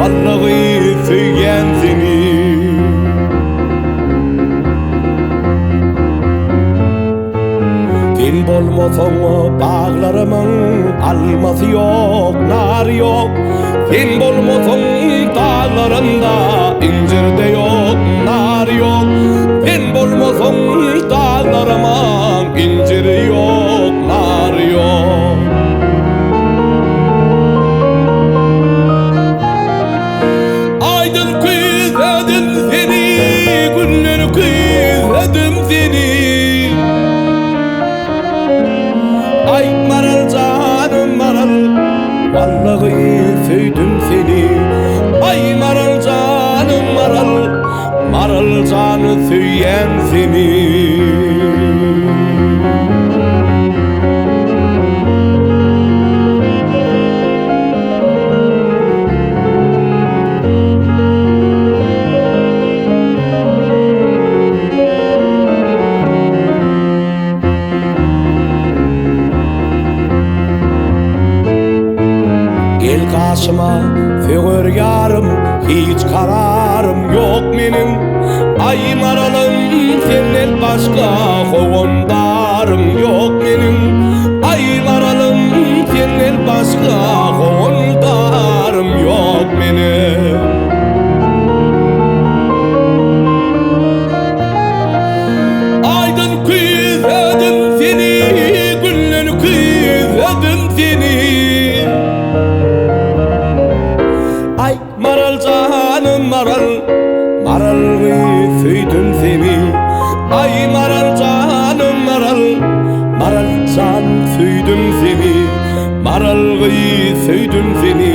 vallahi söygen seni. Sen bolmasaň baglarymyň almasy ýok, nary ýok. Sen bolmasaň daglarymda incirde ýok, nary ýok. Sen bolmasaň daglarymyň inciri ýok, nary ýok. Aydın küzledim seni, günleri küzledim seni. Ay maral canım maral, vallahi söydüm seni. Ay maral canım maral, maral canı söyyen seni. Gel karşıma söğür yarım, hiç kararım yok benim. Ay maralım senden başka kovundarım yok benim. Ay maralım senden başka kovundarım yok benim. Aydın küzledim seni, günleri küzledim seni. Ay maral canım maral, maralgı söydüm seni. Ay maral canım maral, maral can söydüm seni. Maralgı söydüm seni.